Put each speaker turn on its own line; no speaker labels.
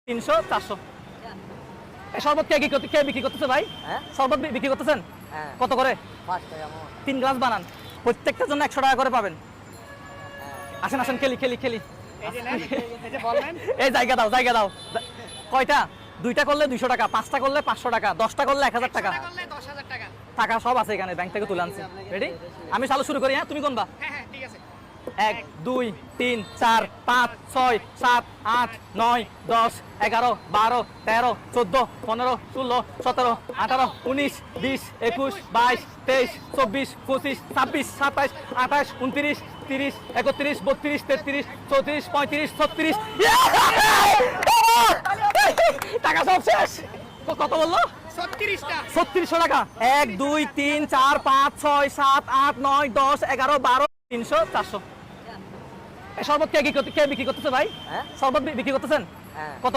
300 400 এই শরবত কে বিক্রি করতেছে ভাই?
হ্যাঁ
শরবত বিক্রি করতেছেন
হ্যাঁ
কত করে?
5 টাকা মোট
3 গ্লাস বানান, প্রত্যেকটার জন্য 100 টাকা করে পাবেন।
হ্যাঁ
আসেন আসেন খেলি।
এই যে বললেন
এই জায়গা দাও কয়টা? 2টা করলে 200 টাকা, 5টা করলে 500 টাকা, 10টা করলে 1000 টাকা।
টাকা করলে 10,000 টাকা।
টাকা সব আছে এখানে, ব্যাংক থেকে তুলে আনছি। রেডি? আমি চালু শুরু করি। হ্যাঁ, তুমি কোনবা?
হ্যাঁ ঠিক আছে।
1 2 3 4 5 6 7 8 9 10 11 12 13 14 15 16 17 18 19 20 21 22 23 24 25 26 27 28 29 30 31 32 33 34 35 36 টাকা সব শেষ। কত বললো?
36টা
3600 টাকা। 1 2 3 4 5 6 7 8 9 10 11 12 300 400 এই শরবত কে বিক্রি করতেছে ভাই?
হ্যাঁ
শরবত বিক্রি করতেছেন
হ্যাঁ
কত?